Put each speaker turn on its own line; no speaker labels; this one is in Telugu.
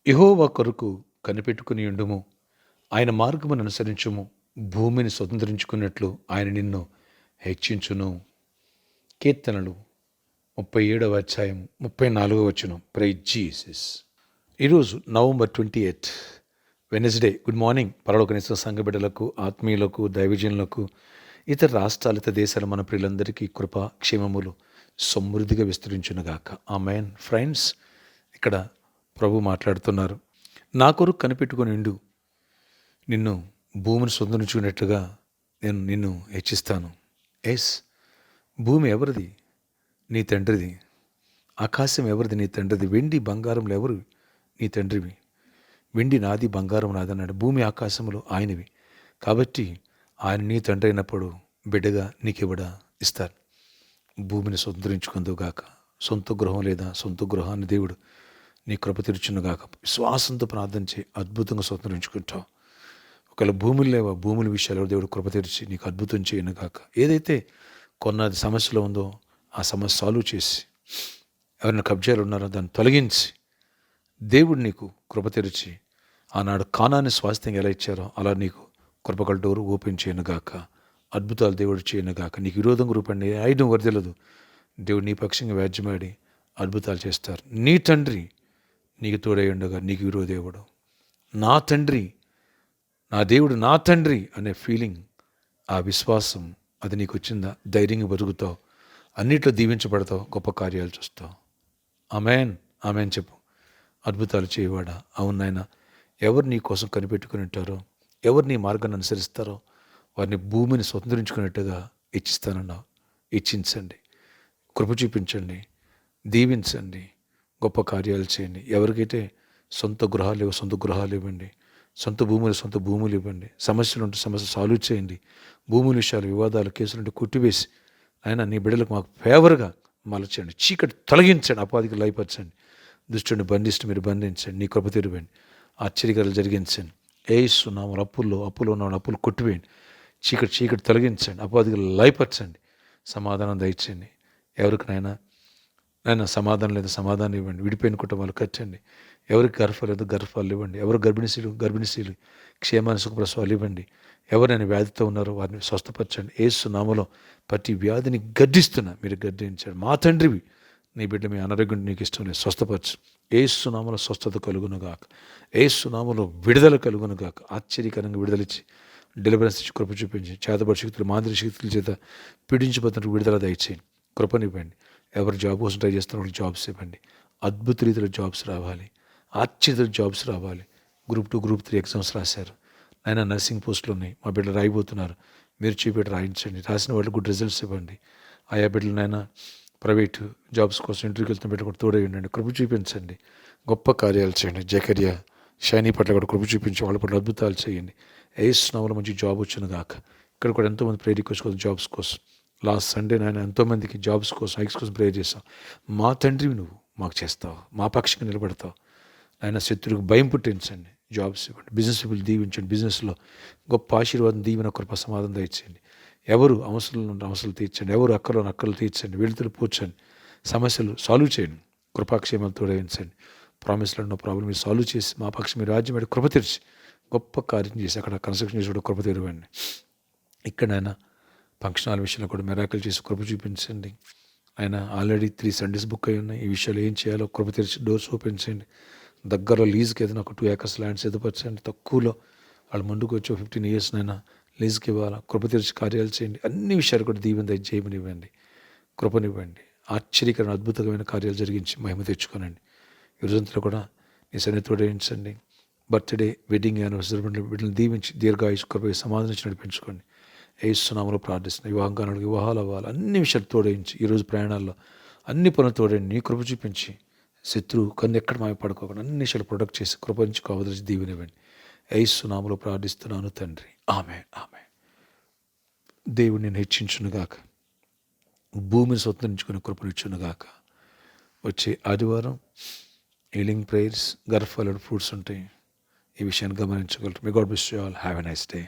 యెహోవా కొరకు కనిపెట్టుకుని ఉండుము. ఆయన మార్గమును అనుసరించుము. భూమిని స్వతంత్రించుకున్నట్లు ఆయన నిన్ను హెచ్చించును. కీర్తనలు 37వ అధ్యాయం 34వ వచనం. Praise Jesus. ఈరోజు నవంబర్ 28 వెనస్డే. Good morning. పరలోకనిస్తున్న సంఘ బిడ్డలకు, ఆత్మీయులకు, దైవజనులకు, ఇతర రాష్ట్రాలు, ఇతర దేశాల మన ప్రియులందరికీ కృప క్షేమములు సమృద్ధిగా విస్తరించునుగాక. ఆమేన్. ఫ్రెండ్స్, ఇక్కడ ప్రభు మాట్లాడుతున్నారు. నా కొరకు కనిపెట్టుకుని ఉండు. నిన్ను భూమిని స్వతంత్రించుకున్నట్లుగా నేను నిన్ను హెచ్చిస్తాను. ఎస్, భూమి ఎవరిది? నీ తండ్రిది. ఆకాశం ఎవరిది? నీ తండ్రిది. వెండి బంగారంలో ఎవరు? నీ తండ్రివి. వెండి నాది, బంగారం నాదన్నాడు. భూమి ఆకాశములు ఆయనవి. కాబట్టి ఆయన నీ తండ్రి అయినప్పుడు బిడ్డగా నీకివ్వడా ఇస్తారు. భూమిని స్వతంత్రించుకుందుగాక. సొంత గృహం లేదా సొంత గృహాన్ని దేవుడు నీ కృప తీర్చునుగాక. విశ్వాసంతో ప్రార్థన చేయి, అద్భుతంగా స్వతంత్రించుకుంటావు. ఒకవేళ భూములు లేవా, భూముల విషయాల్లో దేవుడు కృప తీర్చి నీకు అద్భుతం చేయనుగాక. ఏదైతే కొన్నది సమస్యలో ఉందో ఆ సమస్య సాల్వ్ చేసి, ఎవరైనా కబ్జాలు ఉన్నారో దాన్ని తొలగించి, దేవుడు నీకు కృప తెరిచి, ఆనాడు కానాన్ని స్వాస్థ్యంగా ఎలా ఇచ్చారో అలా నీకు కృపగల డోరు ఓపెన్ చేయనుగాక. అద్భుతాలు దేవుడు చేయనుగాక. నీకు విరోధంగా రూపండి ఆయుధం వర్దిలదు. దేవుడు నీ పక్షంగా వ్యాజ్యమాడి అద్భుతాలు చేస్తారు. నీ తండ్రి నీకు తోడై ఉండగా నీకు విరోధేవుడు. నా తండ్రి, నా దేవుడు నా తండ్రి అనే ఫీలింగ్, ఆ విశ్వాసం అది నీకు వచ్చిందా? ధైర్యంగా బతుకుతావు, అన్నిట్లో దీవించబడతావు, గొప్ప కార్యాలు చూస్తావు. ఆమేన్. ఆమేన్ చెప్పు. అద్భుతాలు చేయవాడా? అవును నాయన. ఎవరు నీ కోసం కనిపెట్టుకుని ఉంటారో, ఎవరు నీ మార్గాన్ని అనుసరిస్తారో వారిని భూమిని స్వతంత్రించుకున్నట్టుగా ఇచ్చిస్తానన్నావు. ఇచ్చించండి, కృప చూపించండి, దీవించండి, గొప్ప కార్యాలు చేయండి. ఎవరికైతే సొంత గృహాలు లేవో సొంత గృహాలు ఇవ్వండి. సొంత భూములు ఇవ్వండి. సమస్యలు ఉంటే సమస్య సాల్వ్ చేయండి. భూముల విషయాలు, వివాదాలు, కేసులు ఉంటే కొట్టివేసి ఆయన నీ బిడ్డలకు మాకు ఫేవర్గా మలచండి. చీకటి తొలగించండి, అపాధికి లయపరచండి. దుష్టుని బంధిస్తూ మీరు బంధించండి. నీ కృప తీరువండి, ఆశ్చర్యకారాలు జరిగించండి. యేసు నామములో అప్పులో ఉన్న అప్పులు కొట్టివేయండి. చీకటి తొలగించండి, అపాధికి లయపరచండి, సమాధానం దయచండి. ఎవరికైనా సమాధానం లేదు, సమాధానం ఇవ్వండి. విడిపోయిన కుటుంబాలు కట్టండి. ఎవరికి గర్భాలు లేదు, గర్భాలు ఇవ్వండి. ఎవరు గర్భిణీశీలు క్షేమాన్ని సుఖప్రసవాలు ఇవ్వండి. ఎవరైనా వ్యాధితో ఉన్నారో వారిని స్వస్థపరచండి. యేసు నామములో ప్రతి వ్యాధిని గద్దిస్తున్నా మీరు గద్దించండి. మా తండ్రివి, నీ బిడ్డ మీ అనారోగ్యం నీకు ఇష్టం లేదు, స్వస్థపరచు. యేసు నామములో స్వస్థత కలుగునుగాక. యేసు నామములో విడుదల కలుగునుగాక. ఆశ్చర్యకరంగా విడుదలిచ్చి డెలివరెన్స్ ఇచ్చి కృప చూపించి, చేతబడి శక్తులు, మాదిరి శక్తుల చేత పీడించిపోతున్నట్టు విడుదల దయచేయండి, కృపనివ్వండి. ఎవరు జాబ్ కోసం ట్రై చేస్తున్న వాళ్ళకి జాబ్స్ ఇవ్వండి. అద్భుత రీతిలో జాబ్స్ రావాలి, ఆశ్చర్య జాబ్స్ రావాలి. గ్రూప్ 2, గ్రూప్ 3 ఎగ్జామ్స్ రాశారు. ఆయన నర్సింగ్ పోస్టులు ఉన్నాయి, మా బిడ్డలు రాయిపోతున్నారు. మీరు చూపెట్టి రాయించండి. రాసిన వాళ్ళు గుడ్ రిజల్ట్స్ ఇవ్వండి. ఆయా బిడ్డలనైనా ప్రైవేట్ జాబ్స్ కోసం ఇంటర్వ్యూకి వెళ్తున్న బిడ్డ కూడా తోడై ఉండండి. కృప చూపించండి, గొప్ప కార్యాలు చేయండి. జకర్యా, షైనీ పట్ల కూడా కృప చూపించి వాళ్ళ పట్ల అద్భుతాలు చేయండి. యేసు నామములో మంచి జాబ్ వచ్చును గాక. ఇక్కడ కూడా ఎంతోమంది ప్రేయర్ రిక్వెస్ట్ కోసం, జాబ్స్ కోసం. లాస్ట్ సండే నాయన ఎంతోమందికి జాబ్స్ కోసం, హైక్స్ కోసం ప్రేయర్ చేస్తాం. మా తండ్రివి నువ్వు మాకు చేస్తావు, మా పక్షంగా నిలబడతావు. ఆయన శత్రువుకు భయం పుట్టించండి, జాబ్స్ ఇవ్వండి. బిజినెస్ పీపుల్ దీవించండి. బిజినెస్లో గొప్ప ఆశీర్వాదం, దీవెన, కృప, సమాధానం దయచేయండి. ఎవరు అవసరాలు తీర్చండి. ఎవరు అక్కలు తీర్చండి. వెలుతురు పూడ్చండి. సమస్యలు సాల్వ్ చేయండి. కృపాక్షేమాలు తోడవించండి. ప్రామిస్లో ఉన్న ప్రాబ్లం మీరు సాల్వ్ చేసి మా పక్షం మీ రాజ్యం మీద కృప తెరిచి గొప్ప కార్యం చేసి అక్కడ కన్స్ట్రక్షన్ చేసి కూడా కృప తెరవండి. ఇక్కడైనా ఫంక్షన్ హాల్ విషయంలో కూడా మెరాకిల్ చేసి కృప చూపించండి. ఆయన ఆల్రెడీ 3 సండేస్ బుక్ అయి ఉన్నాయి. ఈ విషయాలు ఏం చేయాలో కృప తెరిచి డోర్స్ ఓపెన్ చేయండి. దగ్గరలో లీజ్కి ఏదైనా ఒక 2 acres ల్యాండ్స్ సిద్ధపరచండి. తక్కువలో వాళ్ళు ముందుకు వచ్చి 15 years లీజ్కి ఇవ్వాలా. కృప తెరిచి కార్యాలు చేయండి. అన్ని విషయాలు కూడా దీవెన చేయమనివ్వండి, కృపనివ్వండి. ఆశ్చర్యకరమైన అద్భుతమైన కార్యాలు జరిగించి మహిమ తెచ్చుకోనండి. ఈ రోజంతా కూడా నీ సన్నిధితో తోడేయించండి. బర్త్డే, వెడ్డింగ్ యానివర్సరీ వీటిని దీవించి దీర్ఘాయుష్ కృప సమాధానం నడిపించుకోండి. యేసు నామములో ప్రార్థిస్తున్న వివాహాలు అవ్వాలి. అన్ని విషయాలు తోడేయించి ఈరోజు ప్రయాణాల్లో అన్ని పనులు తోడేయండి. నీ కృప చూపించి శత్రువు కన్ను ఎక్కడ మాయపడుకోకుండా అన్ని విషయాలు ప్రొటెక్ట్ చేసి కృపరించి అవదరించి దీవెనివ్వండి. యేసు నామములో ప్రార్థిస్తున్నాను తండ్రి. ఆమేన్. ఆమేన్. దేవుడు నేను హెచ్చించునుగాక, భూమిని స్వతంత్రించుకుని కృపనిచ్చునుగాక. వచ్చే ఆదివారం హీలింగ్ ప్రేయర్స్, గర్భఫలాలు, ఫ్రూట్స్ ఉంటాయి. ఈ విషయాన్ని గమనించగలరు. May God bless you all. Have a nice day.